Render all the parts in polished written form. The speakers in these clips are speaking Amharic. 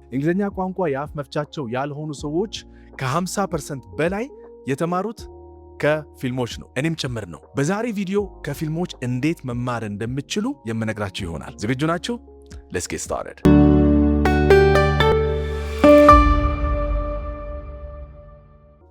እንግሊዝኛ ቋንቋ የአፍ መፍቻቸው ያልሆኑ ሰዎች ከ50% በላይ የተማሩት ከፊልሞች ነው፣ እኔም ጭምር ነው። በዛሬ ቪዲዮ ከፊልሞች እንዴት መማር እንደምትችሉ የምነግራችሁ ይሆናል። ዝግጁ ናችሁ? Let's get started.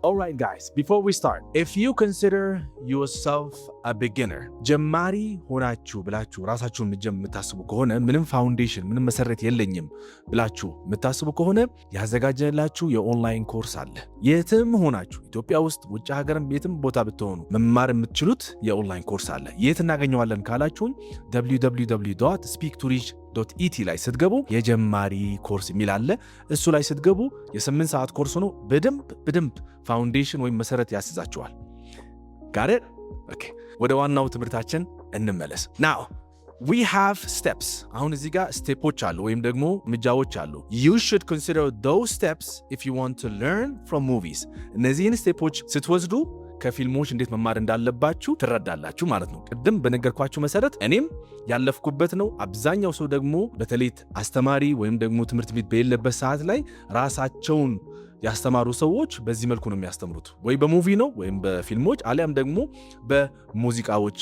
Alright guys, before we start, if you consider yourself a beginner, ጀማሪ ሆናችሁ ብላችሁ ራሳችሁን የምታስቡ ከሆነ ምንም ፋውንዴሽን ምንም መሰረት የለኝም ብላችሁ የምታስቡ ከሆነ ያዘጋጀላችሁ የኦንላይን ኮርስ አለ። የትም ሆናችሁ ኢትዮጵያ ውስጥ ውጭ ሀገርም የትም ቦታ ብትሆኑ መማር የምትችሉት የኦንላይን ኮርስ አለ። የት እናገኘዋለን ካላችሁኝ www.speaktoreach.et ላይ ስትገቡ የጀማሪ ኮርስ የሚል አለ። እሱ ላይ ስትገቡ የ8 ሰዓት ኮርስ ነው። በደንብ ፋውንዴሽን ወይም መሰረት ያስይዛችኋል። got it? Okay. ወደ ዋናው ትምህርታችን እንመለስ። Now, we have steps. አሁን እዚህ ጋር ስቴፖች አሉ ወይም ደግሞ ምጃዎች አሉ። You should consider those steps if you want to learn from movies. እነዚህን ስቴፖች ስትወስዱ ከፊልሞች እንዴት መማር እንዳለባችሁ ትረዳላችሁ ማለት ነው። ቅድም በነገርኳችሁ መሰረት እኔም ያለፍኩበት ነው። አብዛኛው ሰው ደግሞ በተለይ አስተማሪ ወይም ደግሞ ትምህርት ቤት በሌለበት ሰዓት ላይ ራሳቸውን ያስተማሩ ሰዎች በዚህ መልኩ ነው የሚያስተምሩት። ወይ በሙቪ ነው ወይም በፊልሞች አሊያም ደግሞ በሙዚቃዎች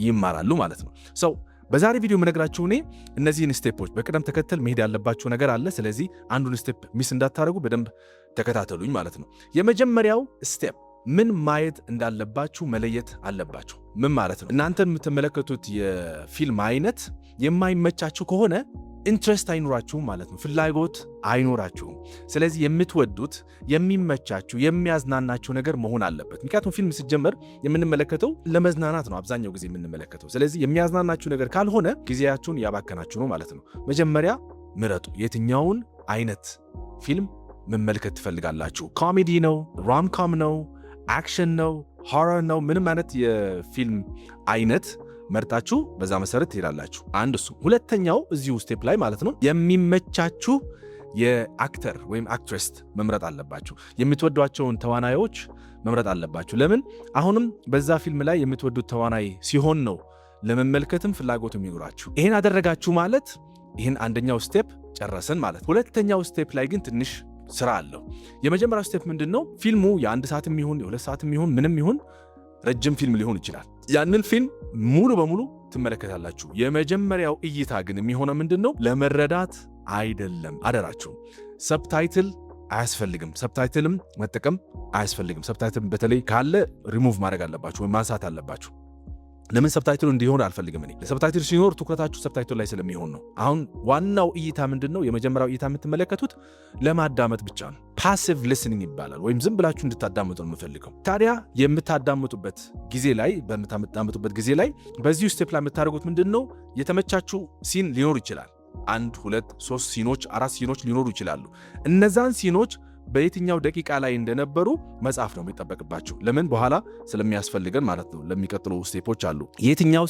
ይማራሉ ማለት ነው። ሰው በዛሬ ቪዲዮ የምነግራችሁ እኔ እነዚህን ስቴፖች በቅደም ተከተል መሄድ ያለባችሁ ነገር አለ። ስለዚህ አንዱን ስቴፕ ሚስ እንዳታደርጉ በደንብ ተከታተሉኝ ማለት ነው። የመጀመሪያው ስቴፕ ምን ማየት እንዳለባችሁ መለየት አለባችሁ። ምን ማለት ነው? እናንተ የምትመለከቱት የፊልም አይነት የማይመቻችሁ ከሆነ ኢንትረስት አይኖራችሁም ማለት ነው። ፍላጎት አይኖራችሁም። ስለዚህ የምትወዱት የሚመቻችሁ የሚያዝናናችሁ ነገር መሆን አለበት። ምክንያቱም ፊልም ሲጀመር የምንመለከተው ለመዝናናት ነው አብዛኛው ጊዜ የምንመለከተው። ስለዚህ የሚያዝናናችሁ ነገር ካልሆነ ጊዜያችሁን ያባከናችሁ ነው ማለት ነው። መጀመሪያ ምረጡ። የትኛውን አይነት ፊልም መመልከት ትፈልጋላችሁ? ኮሜዲ ነው? ሮምኮም ነው? አክሽን ነው? ሆረር ነው? ምንም አይነት የፊልም አይነት መርጣችሁ በዛ መሰረት ትሄዳላችሁ። አንድ እሱ። ሁለተኛው እዚሁ ስቴፕ ላይ ማለት ነው የሚመቻችሁ የአክተር ወይም አክትረስ መምረጥ አለባችሁ። የምትወዷቸውን ተዋናዮች መምረጥ አለባችሁ። ለምን? አሁንም በዛ ፊልም ላይ የምትወዱት ተዋናይ ሲሆን ነው ለመመልከትም ፍላጎቱ የሚኖራችሁ። ይሄን አደረጋችሁ ማለት ይሄን አንደኛው ስቴፕ ጨረሰን ማለት። ሁለተኛው ስቴፕ ላይ ግን ትንሽ ስራ አለው። የመጀመሪያው ስቴፕ ምንድነው? ፊልሙ የ1 ሰዓትም ይሁን የ2 ሰዓትም ይሁን ምንም ይሁን ረጅም ፊልም ሊሆን ይችላል። ያንን ፊልም ሙሉ በሙሉ ትመለከታላችሁ። የመጀመሪያው እይታ ግን የሚሆነው ምንድነው? ለመረዳት አይደለም። አደራችሁ ሰብታይትል አያስፈልግም። ሰብታይትልም መጠቀም አያስፈልግም። ሰብታይትል በተለይ ካለ ሪሙቭ ማድረግ አለባችሁ ወይም ማንሳት አለባችሁ። ለምን ሰብታይትሉ እንዲሆን አልፈልግም እኔ። ሰብታይትል ሲኖር ትኩረታችሁ ሰብታይትል ላይ ስለሚሆን ነው። አሁን ዋናው እይታ ምንድነው? የመጀመሪያው እይታ የምትመለከቱት ለማዳመጥ ብቻ ነው። ፓሲቭ ሊስኒንግ ይባላል። ወይም ዝም ብላችሁ እንድታዳምጡ ነው የምፈልገው። ታዲያ የምታዳምጡበት ጊዜ ላይ በዚሁ ስቴፕ ላይ የምታደርጉት ምንድነው? የተመቻችሁ ሲን ሊኖር ይችላል። 1 2 3 ሲኖች 4 ሲኖች ሊኖሩ ይችላሉ። እነዛን ሲኖች በየትኛው ደቂቃ ላይ እንደነበሩ መጻፍ ነው የሚጠበቅባችሁ። ለምን? በኋላ ስለሚያስፈልገን ማለት ነው። ለሚቀጥሉ ስቴፖች አሉ። የትኛው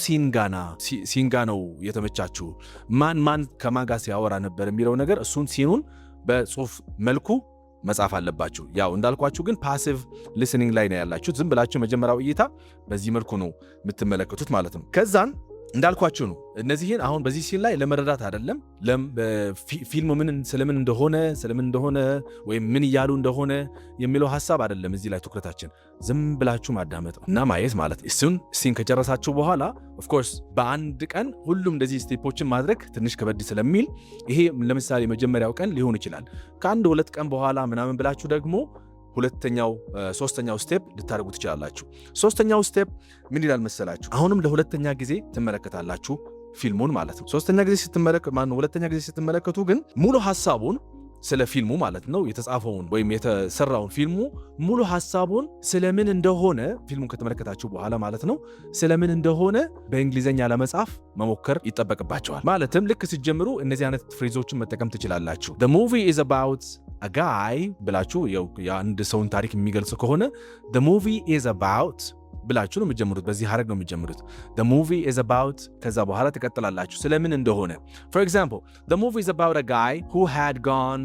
ሲንጋ ነው የተመቻችሁ፣ ማን ከማን ጋር ሲያወራ ነበር የሚለው ነገር እሱን ሲኑን በጽሁፍ መልኩ መጻፍ አለባችሁ። ያው እንዳልኳችሁ ግን ፓሲቭ ሊስኒንግ ላይ ነው ያላችሁት። ዝም ብላችሁ መጀመሪያው እይታ በዚህ መልኩ ነው የምትመለከቱት ማለት ነው። ከዛን እንዳልኳችሁ ነው እነዚህን አሁን በዚህ ሲን ላይ ለመረዳት አይደለም። ፊልሙ ስለምን እንደሆነ ወይም ምን እያሉ እንደሆነ የሚለው ሐሳብ አይደለም። እዚህ ላይ ትኩረታችን ዝም ብላችሁ ማዳመጥ እና ማየት ማለት ነው። እሱን ሲን ከጨረሳችሁ በኋላ ኦፍ ኮርስ በአንድ ቀን ሁሉም እንደዚህ ስቴፖችን ማድረግ ትንሽ ከበድ ስለሚል ይሄ ለምሳሌ መጀመሪያው ቀን ሊሆን ይችላል። ከአንድ 2 ቀን በኋላ ምናምን ብላችሁ ደግሞ ሶስተኛው ስቴፕ ልታደርጉ ትችላላችሁ። ሶስተኛው ስቴፕ ምን ይላል መሰላችሁ? አሁንም ለሁለተኛ ጊዜ ትመለከታላችሁ ፊልሙን ማለት ነው። ሁለተኛ ጊዜ ስትመለከቱ ግን ሙሉ ሐሳቡን ስለ ፊልሙ ማለት ነው የተጻፈውን ወይም የተሰራውን ፊልሙ ሙሉ ሐሳቡን ስለምን እንደሆነ ፊልሙን ከተመለከታችሁ በኋላ ማለት ነው ስለምን እንደሆነ በእንግሊዘኛ ለመጻፍ መሞከር ይጠበቅባቸዋል። ማለትም ልክ ሲጀምሩ እነዚህ አይነት ፍሬዞችን መጠቀም ትችላላችሁ። The movie is about a guy ብላችሁ የአንድ ሰውን ታሪክ የሚገልጽ ከሆነ the movie is about ብላችሁ ነው የሚጀምሩት። በዚህ ሐረግ ነው የሚጀምሩት። the movie is about ከዛ በኋላ ተቀጥላላችሁ ስለምን እንደሆነ። For example, the movie is about a guy who had gone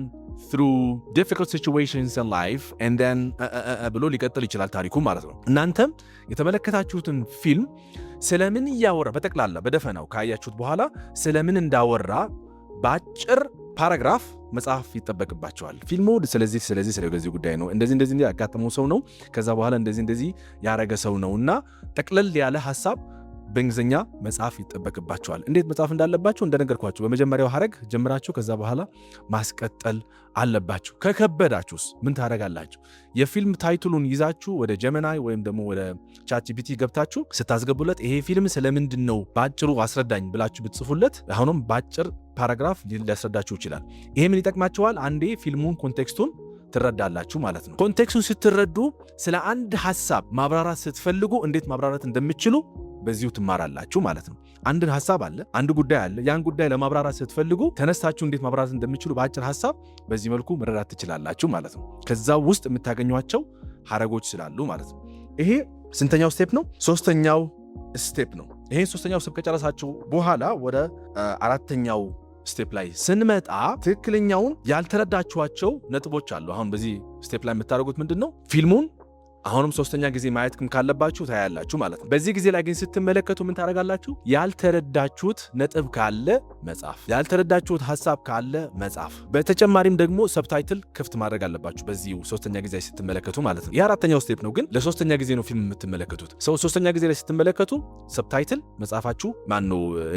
through difficult situations in life and then ብሎ ሊቀጥል ይችላል ታሪኩ ማለት ነው። እናንተም የተመለከታችሁትን ፊልም ስለምን እያወራ በጠቅላላ በደፈናው ካያችሁት በኋላ ስለምን እንዳወራ ባጭር ፓራግራፍ መጽሐፍ ይጠበቅባቸዋል። ፊልሙ ስለዚህ ጉዳይ ነው፣ እንደዚህ ያጋጠመው ሰው ነው፣ ከዛ በኋላ እንደዚህ ያረገ ሰው ነው እና ጠቅለል ያለ ሐሳብ በእንግሊዝኛ መጽሐፍ ይጠበቅባቸዋል። እንዴት መጽሐፍ እንዳለባቸው እንደነገርኳችሁ በመጀመሪያው ሐረግ ጀምራችሁ ከዛ በኋላ ማስቀጠል አለባችሁ። ከከበዳችሁስ ምን ታደርጋላችሁ? የፊልም ታይትሉን ይዛችሁ ወደ ጀሚናይ ወይም ደግሞ ወደ ቻትጂፒቲ ገብታችሁ ስታስገቡለት ይሄ ፊልም ስለምንድን ነው በአጭሩ አስረዳኝ ብላችሁ ብትጽፉለት አሁንም በአጭር ፓራግራፍ ሊያስረዳችሁ ይችላል። ይሄ ምን ይጠቅማችኋል? አንዴ ፊልሙን ኮንቴክስቱን ትረዳላችሁ ማለት ነው። ኮንቴክስቱን ስትረዱ ስለ አንድ ሐሳብ ማብራራት ስትፈልጉ እንዴት ማብራራት እንደምትችሉ በዚሁ ትማራላችሁ ማለት ነው። አንድ ሐሳብ አለ፣ አንድ ጉዳይ አለ። ያን ጉዳይ ለማብራራት ስትፈልጉ ተነስታችሁ እንዴት ማብራራት እንደምትችሉ በአጭር ሐሳብ በዚህ መልኩ መረዳት ትችላላችሁ ማለት ነው። ከዛ ውስጥ የምታገኟቸው ሐረጎች ስላሉ ማለት ነው። ይሄ ስንተኛው ስቴፕ ነው? ሶስተኛው ስቴፕ ነው። ይሄን ሶስተኛው ስቴፕ ከጨረሳችሁ በኋላ ወደ አራተኛው ስቴፕ ላይ ስንመጣ ትክክለኛውን ያልተረዳችኋቸው ነጥቦች አሉ። አሁን በዚህ ስቴፕ ላይ የምታደርጉት ምንድን ነው? ፊልሙን አሁንም ሶስተኛ ጊዜ ማየት ካለባችሁ ታያላችሁ ማለት ነው። በዚህ ጊዜ ላይ ግን ስትመለከቱ ምን ታደርጋላችሁ? ያልተረዳችሁት ነጥብ ካለ መጻፍ፣ ያልተረዳችሁት ሐሳብ ካለ መጻፍ። በተጨማሪም ደግሞ ሰብታይትል ክፍት ማድረግ አለባችሁ በዚህ ሶስተኛ ጊዜ ስትመለከቱ ማለት ነው። የአራተኛው ስቴፕ ነው፣ ግን ለሶስተኛ ጊዜ ነው ፊልም የምትመለከቱት። ሶስተኛ ጊዜ ላይ ስትመለከቱ ሰብታይትል መጻፋችሁ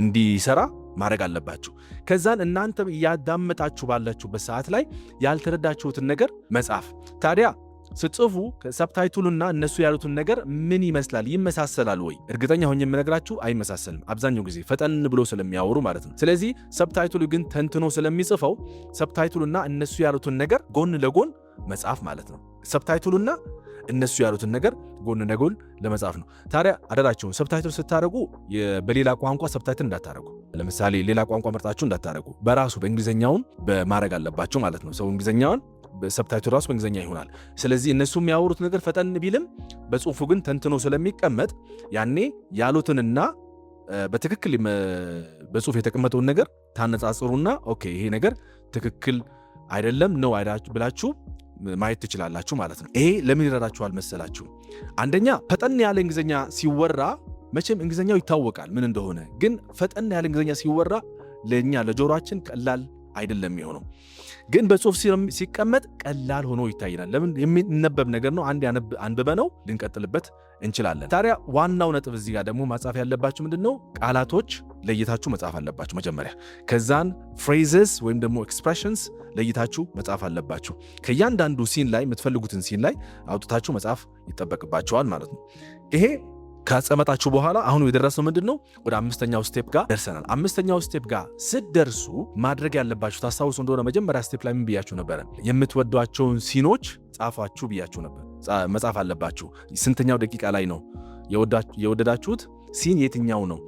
እንዲሰራ ማድረግ አለባችሁ። ከዛን እናንተ እያዳመጣችሁ ባላችሁበት ሰዓት ላይ ያልተረዳችሁትን ነገር መጻፍ። ታዲያ ስትጽፉ ሰብታይትሉና እነሱ ያሉትን ነገር ምን ይመስላል? ይመሳሰላል ወይ? እርግጠኛ ሆኜ የምነግራችሁ አይመሳሰልም። አብዛኛው ጊዜ ፈጠን ብሎ ስለሚያወሩ ማለት ነው። ስለዚህ ሰብታይትሉ ግን ተንትኖ ስለሚጽፈው ሰብታይትሉና እነሱ ያሉትን ነገር ጎን ለጎን መጻፍ ማለት ነው። ሰብታይትሉና እነሱ ያሉትን ነገር ጎን ለጎን ለመጻፍ ነው። ታዲያ አደራችሁን ሰብታይትል ስታደርጉ በሌላ ቋንቋ ሰብታይትል እንዳታደርጉ። ለምሳሌ ሌላ ቋንቋ መርጣችሁ እንዳታደርጉ፣ በራሱ በእንግሊዝኛውን በማድረግ አለባችሁ ማለት ነው። ሰው እንግሊዝኛውን ሰብታይትል ራሱ በእንግሊዝኛ ይሆናል። ስለዚህ እነሱ የሚያወሩት ነገር ፈጠን ቢልም በጽሁፉ ግን ተንትኖ ስለሚቀመጥ ያኔ ያሉትንና በትክክል በጽሁፍ የተቀመጠውን ነገር ታነጻጽሩና ኦኬ ይሄ ነገር ትክክል አይደለም ነው ብላችሁ ማየት ትችላላችሁ ማለት ነው። ይሄ ለምን ይረዳችኋል መሰላችሁ? አንደኛ ፈጠን ያለ እንግሊዝኛ ሲወራ መቼም እንግሊዝኛው ይታወቃል ምን እንደሆነ፣ ግን ፈጠን ያለ እንግሊዝኛ ሲወራ ለኛ ለጆሮአችን ቀላል አይደለም የሚሆነው፣ ግን በጽሁፍ ሲቀመጥ ቀላል ሆኖ ይታየናል። ለምን? የሚነበብ ነገር ነው። አንድ አንብበ ነው ልንቀጥልበት እንችላለን። ታዲያ ዋናው ነጥብ እዚህ ጋር ደግሞ ማጻፍ ያለባችሁ ምንድነው? ቃላቶች ለይታችሁ መጻፍ አለባችሁ መጀመሪያ። ከዛን ፍሬዝስ ወይም ደግሞ ኤክስፕሬሽንስ ለይታችሁ መጻፍ አለባችሁ። ከእያንዳንዱ ሲን ላይ የምትፈልጉትን ሲን ላይ አውጥታችሁ መጻፍ ይጠበቅባችኋል ማለት ነው። ይሄ ካጸመጣችሁ በኋላ አሁን የደረሰው ምንድነው? ወደ አምስተኛው ስቴፕ ጋር ደርሰናል። አምስተኛው ስቴፕ ጋር ስትደርሱ ማድረግ ያለባችሁ ታስታውሱ እንደሆነ መጀመሪያ ስቴፕ ላይ ምን ብያችሁ ነበር? የምትወዷቸውን ሲኖች ጻፏችሁ ብያችሁ ነበር። መጻፍ አለባችሁ። ስንተኛው ደቂቃ ላይ ነው የወደዳችሁት ሲን የትኛው ነው?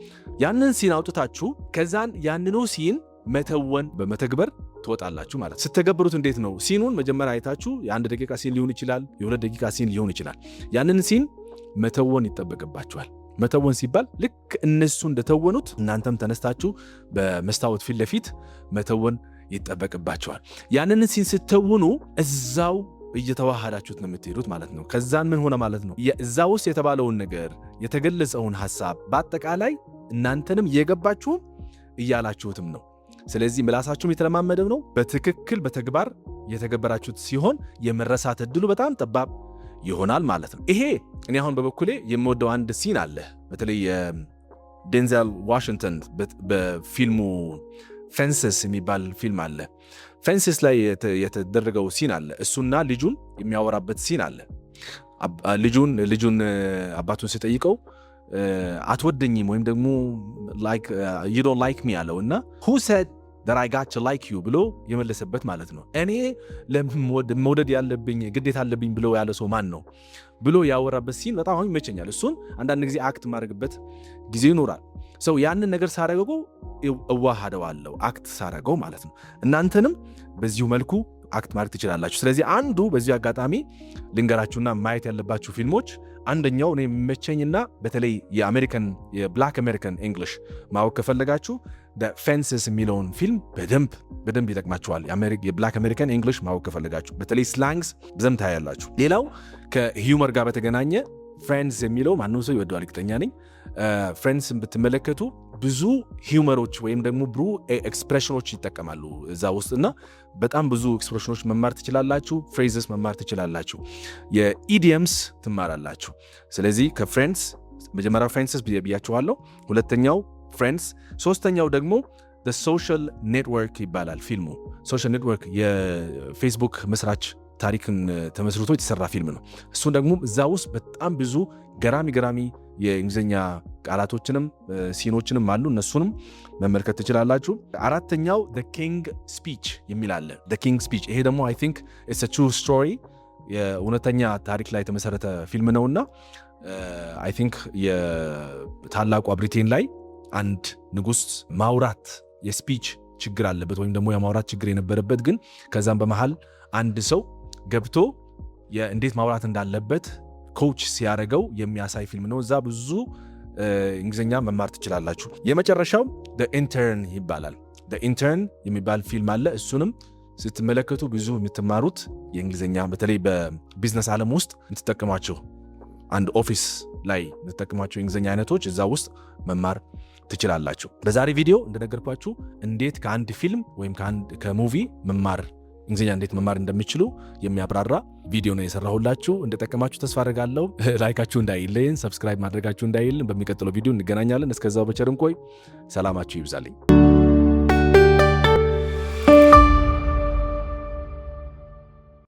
ያንን ሲን አውጥታችሁ ከዛን ያንኑ ሲን መተወን በመተግበር ትወጣላችሁ ማለት። ስትተገብሩት እንዴት ነው? ሲኑን መጀመሪያ አይታችሁ የአንድ ደቂቃ ሲን ሊሆን ይችላል፣ የሁለት ደቂቃ ሲን ሊሆን ይችላል። ያንን ሲን መተወን ይጠበቅባችኋል። መተወን ሲባል ልክ እነሱ እንደተወኑት እናንተም ተነስታችሁ በመስታወት ፊት ለፊት መተወን ይጠበቅባችኋል። ያንን ሲን ስትተውኑ እዛው እየተዋሃዳችሁት ነው የምትሄዱት ማለት ነው። ከዛን ምን ሆነ ማለት ነው? እዛ ውስጥ የተባለውን ነገር የተገለጸውን ሐሳብ በአጠቃላይ እናንተንም እየገባችሁም እያላችሁትም ነው። ስለዚህ ምላሳችሁም የተለማመደው ነው። በትክክል በተግባር የተገበራችሁት ሲሆን የመረሳት እድሉ በጣም ጠባብ ይሆናል ማለት ነው። ይሄ እኔ አሁን በበኩሌ የምወደው አንድ ሲን አለ። በተለይ የዴንዘል ዋሽንግተን በፊልሙ ፌንስስ የሚባል ፊልም አለ። ፌንስስ ላይ የተደረገው ሲን አለ። እሱና ልጁን የሚያወራበት ሲን አለ። ልጁን አባቱን ሲጠይቀው አትወደኝም ወይም ደግሞ you don't like me ያለው እና who said that I got to like you ብሎ የመለሰበት ማለት ነው። እኔ መውደድ ያለብኝ ግዴታ አለብኝ ብሎ ያለ ሰው ማን ነው ብሎ ያወራበት ሲን በጣም ይመቸኛል። እሱን አንዳንድ ጊዜ አክት ማድረግበት ጊዜ ይኖራል። ሰው ያንን ነገር ሳረገው እዋሃደዋለሁ አክት ሳረገው ማለት ነው። እናንተንም በዚሁ መልኩ አክት ማድረግ ትችላላችሁ። ስለዚህ አንዱ በዚሁ አጋጣሚ ልንገራችሁና ማየት ያለባችሁ ፊልሞች አንደኛው እኔ የሚመቸኝና በተለይ የብላክ አሜሪካን እንግሊሽ ማወቅ ከፈለጋችሁ ፌንስስ የሚለውን ፊልም በደንብ ይጠቅማችኋል። የብላክ አሜሪካን እንግሊሽ ማወቅ ከፈለጋችሁ በተለይ ስላንግስ በደንብ ታያላችሁ። ሌላው ከሂውመር ጋር በተገናኘ ፍሬንድስ የሚለው ማንም ሰው ይወደዋል እርግጠኛ ነኝ። ፍሬንድስን ብትመለከቱ ብዙ ሂውመሮች ወይም ደግሞ ብሩ ኤክስፕሬሽኖች ይጠቀማሉ እዛ ውስጥ እና በጣም ብዙ ኤክስፕሬሽኖች መማር ትችላላችሁ። ፍሬዝስ መማር ትችላላችሁ። የኢዲየምስ ትማራላችሁ። ስለዚህ ከፍሬንድስ መጀመሪያው ፍሬንድስ ብያችኋለሁ፣ ሁለተኛው ፍሬንድስ፣ ሶስተኛው ደግሞ ሶሻል ኔትወርክ ይባላል ፊልሙ። ሶሻል ኔትወርክ የፌስቡክ መስራች ታሪክን ተመስርቶ የተሰራ ፊልም ነው። እሱን ደግሞ እዛ ውስጥ በጣም ብዙ ገራሚ የእንግሊዝኛ ቃላቶችንም ሲኖችንም አሉ። እነሱንም መመልከት ትችላላችሁ። አራተኛው the king speech የሚል አለ። the king speech ይሄ ደግሞ I think it's a true story የእውነተኛ ታሪክ ላይ የተመሰረተ ፊልም ነውና I think የታላቋ ብሪቴን ላይ አንድ ንጉስ ማውራት የስፒች ችግር አለበት ወይም ደግሞ የማውራት ችግር የነበረበት ግን ከዛም በመሃል አንድ ሰው ገብቶ እንዴት ማውራት እንዳለበት ኮች ሲያደርገው የሚያሳይ ፊልም ነው። እዛ ብዙ እንግሊዝኛ መማር ትችላላችሁ። የመጨረሻው the intern ይባላል። the intern የሚባል ፊልም አለ። እሱንም ስትመለከቱ ብዙ የምትማሩት የእንግሊዝኛ በተለይ በቢዝነስ ዓለም ውስጥ የምትጠቀሟቸው አንድ ኦፊስ ላይ የምትጠቀሟቸው የእንግሊዝኛ አይነቶች እዛ ውስጥ መማር ትችላላችሁ። በዛሬ ቪዲዮ እንደነገርኳችሁ እንዴት ከአንድ ፊልም ወይም ከሙቪ መማር እንግሊዝኛ እንዴት መማር እንደሚችሉ የሚያብራራ ቪዲዮ ነው የሰራሁላችሁ። እንደጠቀማችሁ ተስፋ አደርጋለሁ። ላይካችሁ እንዳይለየን፣ ሰብስክራይብ ማድረጋችሁ እንዳይለየን። በሚቀጥለው ቪዲዮ እንገናኛለን። እስከዛው በቸር እንቆይ። ሰላማችሁ ይብዛልኝ።